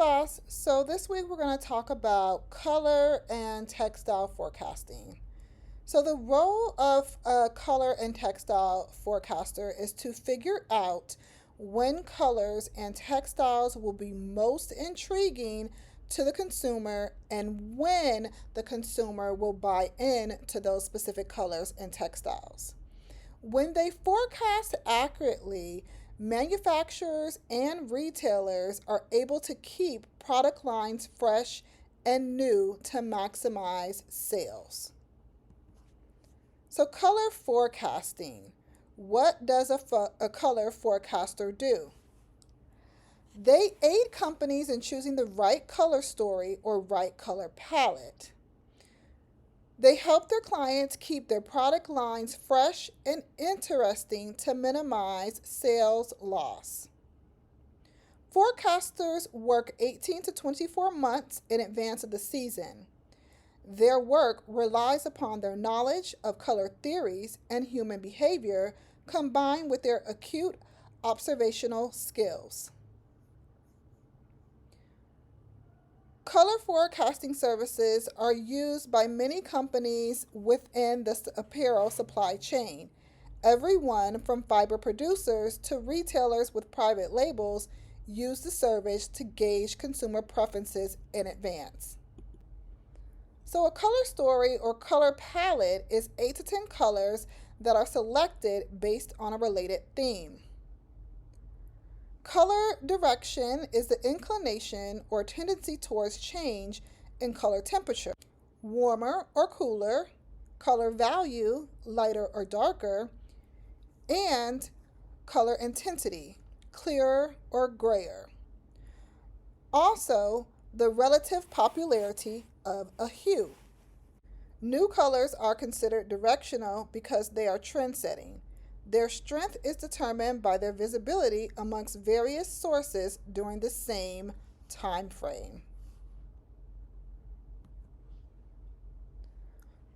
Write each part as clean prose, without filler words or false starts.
class. So this week we're going to talk about color and textile forecasting. So the role of a color and textile forecaster is to figure out when colors and textiles will be most intriguing to the consumer and when the consumer will buy in to those specific colors and textiles. When they forecast accurately, manufacturers and retailers are able to keep product lines fresh and new to maximize sales. So, color forecasting. What does a color forecaster do? They aid companies in choosing the right color story or right color palette. They help their clients keep their product lines fresh and interesting to minimize sales loss. Forecasters work 18 to 24 months in advance of the season. Their work relies upon their knowledge of color theories and human behavior combined with their acute observational skills. Color forecasting services are used by many companies within the apparel supply chain. Everyone from fiber producers to retailers with private labels use the service to gauge consumer preferences in advance. So a color story or color palette is 8 to 10 colors that are selected based on a related theme. Color direction is the inclination or tendency towards change in color temperature, warmer or cooler, color value, lighter or darker, and color intensity, clearer or grayer. Also, the relative popularity of a hue. New colors are considered directional because they are trend-setting. Their strength is determined by their visibility amongst various sources during the same time frame.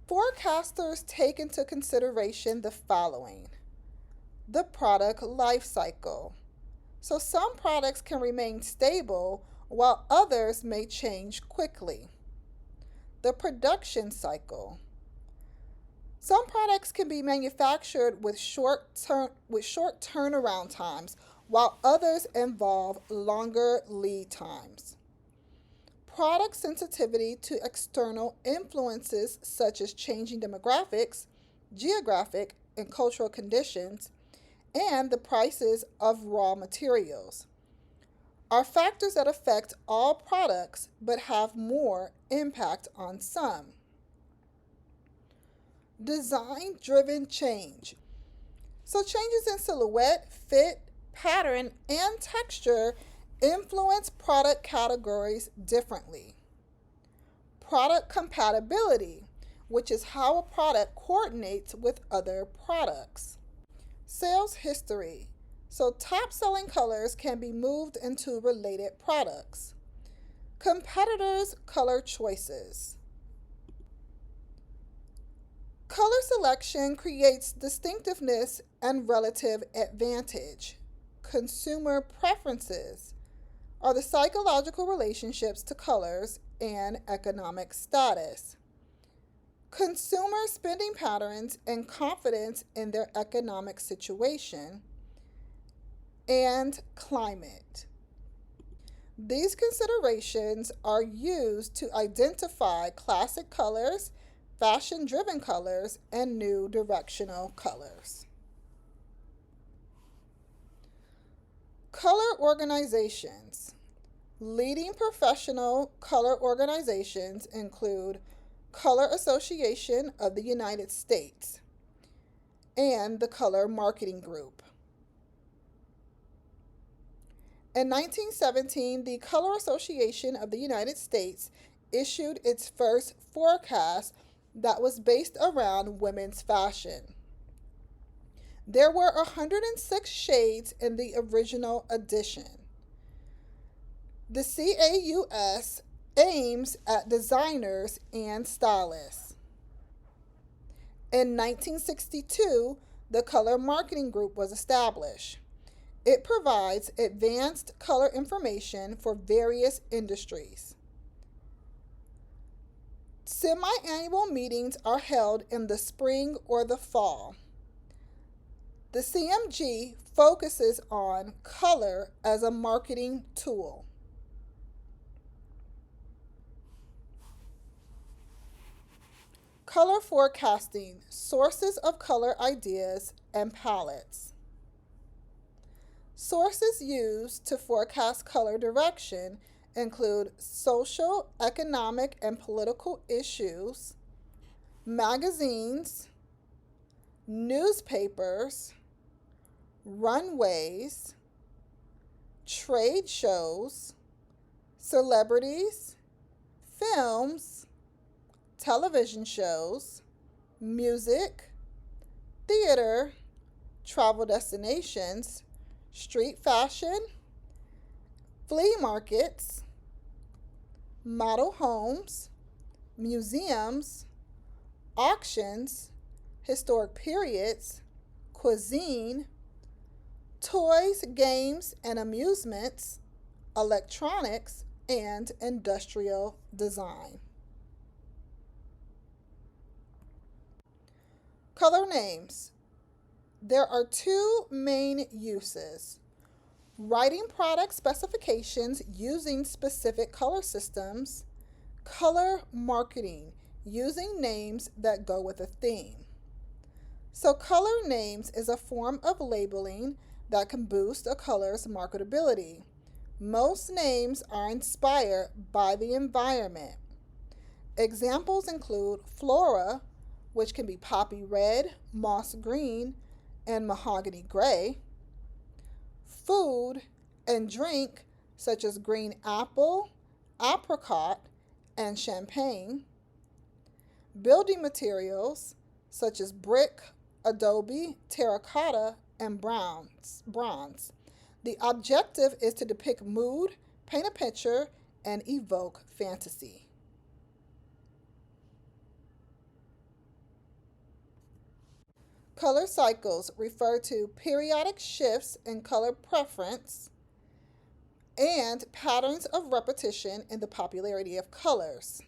Forecasters take into consideration the following: the product life cycle. So some products can remain stable while others may change quickly. The production cycle. Some products can be manufactured with short turnaround times, while others involve longer lead times. Product sensitivity to external influences such as changing demographics, geographic and cultural conditions, and the prices of raw materials are factors that affect all products but have more impact on some. Design-driven change. So changes in silhouette, fit, pattern, and texture influence product categories differently. Product compatibility, which is how a product coordinates with other products. Sales history. So top-selling colors can be moved into related products. Competitors' color choices. Color selection creates distinctiveness and relative advantage. Consumer preferences are the psychological relationships to colors and economic status. Consumer spending patterns and confidence in their economic situation. And climate. These considerations are used to identify classic colors, fashion-driven colors, and new directional colors. Color organizations. Leading professional color organizations include Color Association of the United States and the Color Marketing Group. In 1917, the Color Association of the United States issued its first forecast that was based around women's fashion. There were 106 shades in the original edition. The CAUS aims at designers and stylists. In 1962, the Color Marketing Group was established. It provides advanced color information for various industries. Semi-annual meetings are held in the spring or the fall. The CMG focuses on color as a marketing tool. Color forecasting, sources of color ideas and palettes. Sources used to forecast color direction include social, economic, and political issues, magazines, newspapers, runways, trade shows, celebrities, films, television shows, music, theater, travel destinations, street fashion, flea markets, model homes, museums, auctions, historic periods, cuisine, toys, games, and amusements, electronics, and industrial design. Color names. There are two main uses: writing product specifications using specific color systems, color marketing, using names that go with a theme. So color names is a form of labeling that can boost a color's marketability. Most names are inspired by the environment. Examples include flora, which can be poppy red, moss green, and mahogany gray. Food and drink, such as green apple, apricot, and champagne. Building materials, such as brick, adobe, terracotta, and bronze. The objective is to depict mood, paint a picture, and evoke fantasy. Color cycles refer to periodic shifts in color preference and patterns of repetition in the popularity of colors.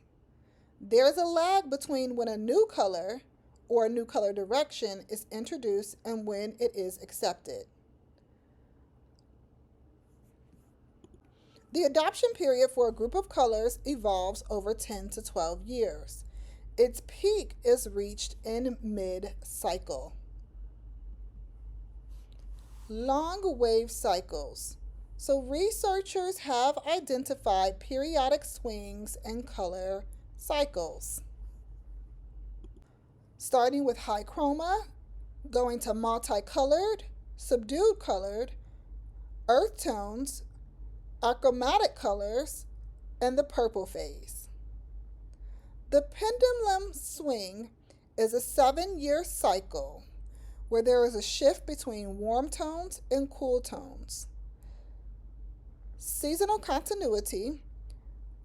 There is a lag between when a new color or a new color direction is introduced and when it is accepted. The adoption period for a group of colors evolves over 10 to 12 years. Its peak is reached in mid-cycle. Long wave cycles. So researchers have identified periodic swings in color cycles, starting with high chroma, going to multicolored, subdued colored, earth tones, achromatic colors, and the purple phase. The pendulum swing is a 7-year cycle where there is a shift between warm tones and cool tones. Seasonal continuity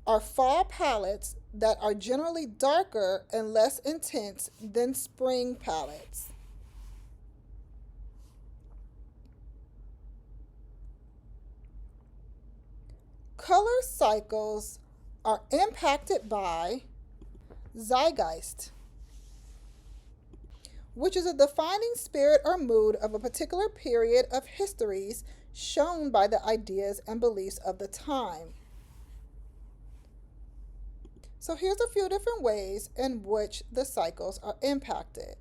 are fall palettes that are generally darker and less intense than spring palettes. Color cycles are impacted by zeitgeist, which is a defining spirit or mood of a particular period of histories shown by the ideas and beliefs of the time. So here's a few different ways in which the cycles are impacted.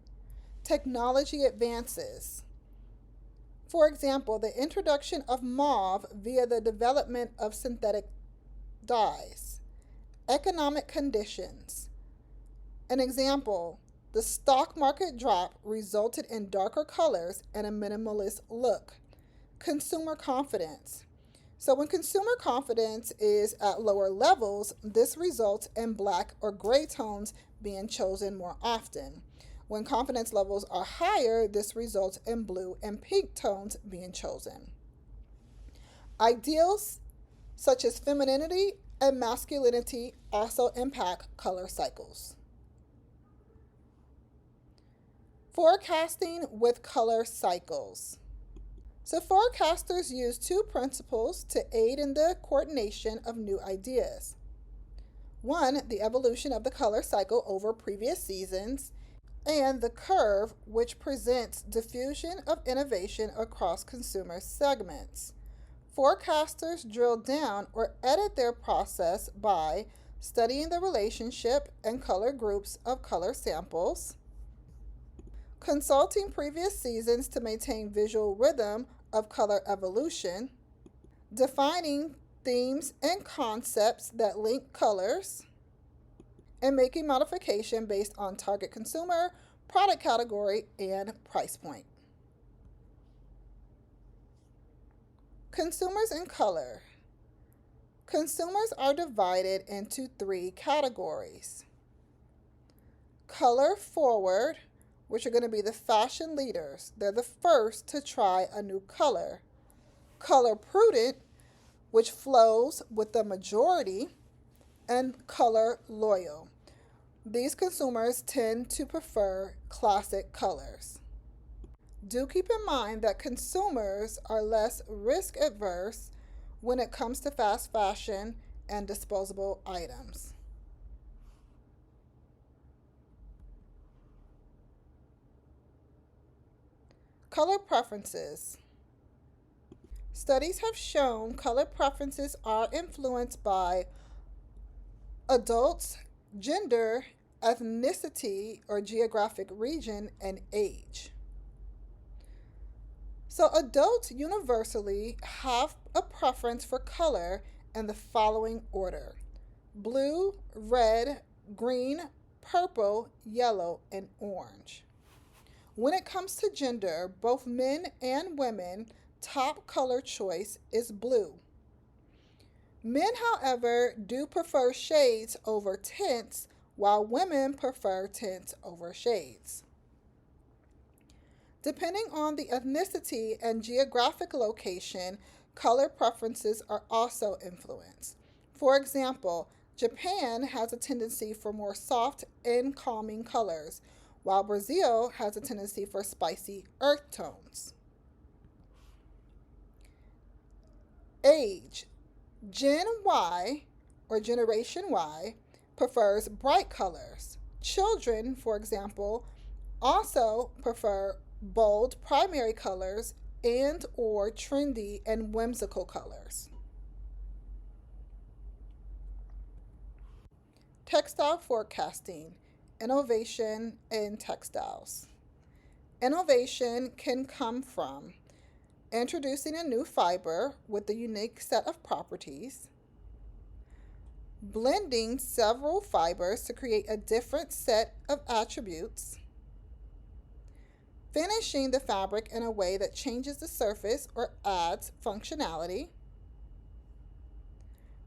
Technology advances. For example, the introduction of mauve via the development of synthetic dyes. Economic conditions. An example, the stock market drop resulted in darker colors and a minimalist look. Consumer confidence. So when consumer confidence is at lower levels, this results in black or gray tones being chosen more often. When confidence levels are higher, this results in blue and pink tones being chosen. Ideals such as femininity and masculinity also impact color cycles. Forecasting with color cycles. So, forecasters use two principles to aid in the coordination of new ideas. One, the evolution of the color cycle over previous seasons, and the curve, which presents diffusion of innovation across consumer segments. Forecasters drill down or edit their process by studying the relationship and color groups of color samples, consulting previous seasons to maintain visual rhythm of color evolution, defining themes and concepts that link colors, and making modification based on target consumer, product category, and price point. Consumers in color. Consumers are divided into three categories. Color forward, which are going to be the fashion leaders. They're the first to try a new color. Color prudent, which flows with the majority. And color loyal. These consumers tend to prefer classic colors. Do keep in mind that consumers are less risk adverse when it comes to fast fashion and disposable items. Color preferences. Studies have shown color preferences are influenced by adults, gender, ethnicity or geographic region, and age. So, adults universally have a preference for color in the following order: blue, red, green, purple, yellow, and orange. When it comes to gender, both men and women, top color choice is blue. Men, however, do prefer shades over tints, while women prefer tints over shades. Depending on the ethnicity and geographic location, color preferences are also influenced. For example, Japan has a tendency for more soft and calming colors, while Brazil has a tendency for spicy earth tones. Age. Gen Y, or Generation Y, prefers bright colors. Children, for example, also prefer bold primary colors and or trendy and whimsical colors. Textile forecasting, innovation in textiles. Innovation can come from introducing a new fiber with a unique set of properties, blending several fibers to create a different set of attributes, finishing the fabric in a way that changes the surface or adds functionality,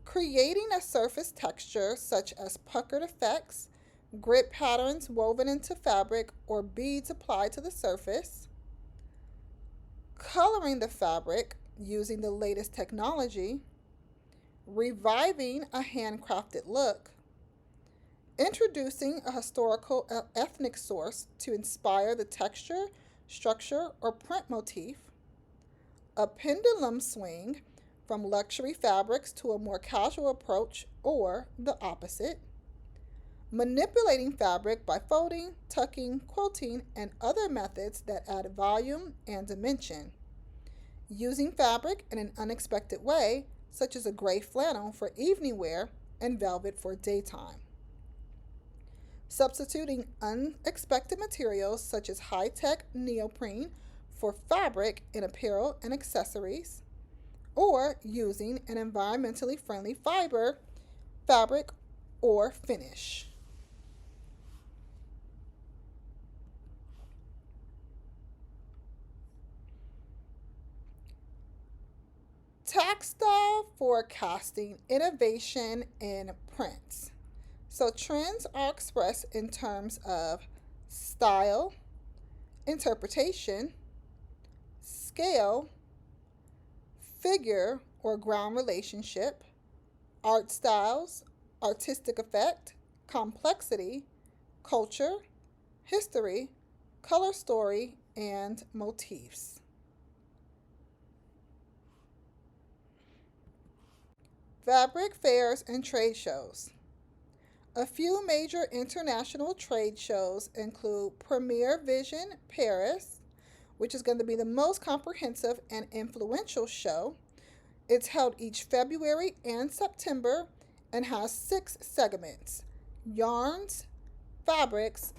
creating a surface texture such as puckered effects, grid patterns woven into fabric, or beads applied to the surface, coloring the fabric using the latest technology, reviving a handcrafted look, introducing a historical ethnic source to inspire the texture, structure, or print motif, a pendulum swing from luxury fabrics to a more casual approach, or the opposite, manipulating fabric by folding, tucking, quilting, and other methods that add volume and dimension, using fabric in an unexpected way, such as a gray flannel for evening wear and velvet for daytime, substituting unexpected materials such as high-tech neoprene for fabric in apparel and accessories, or using an environmentally friendly fiber, fabric, or finish. Textile forecasting, innovation in prints. So trends are expressed in terms of style, interpretation, scale, figure or ground relationship, art styles, artistic effect, complexity, culture, history, color story, and motifs. Fabric fairs and trade shows. A few major international trade shows include Premier Vision Paris, which is going to be the most comprehensive and influential show. It's held each February and September and has 6 segments: yarns, fabrics,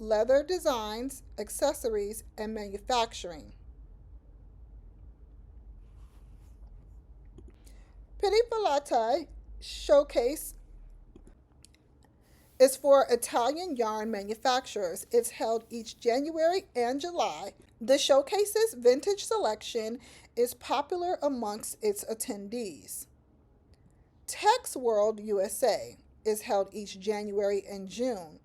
leather designs, accessories, and manufacturing. Pitti Pilate Showcase is for Italian yarn manufacturers. It's held each January and July. The showcase's vintage selection is popular amongst its attendees. Tex World USA is held each January and June.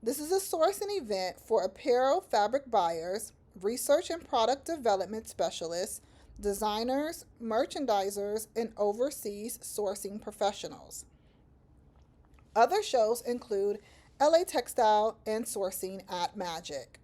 This is a sourcing event for apparel fabric buyers, research and product development specialists, designers, merchandisers, and overseas sourcing professionals. Other shows include LA Textile and Sourcing at Magic.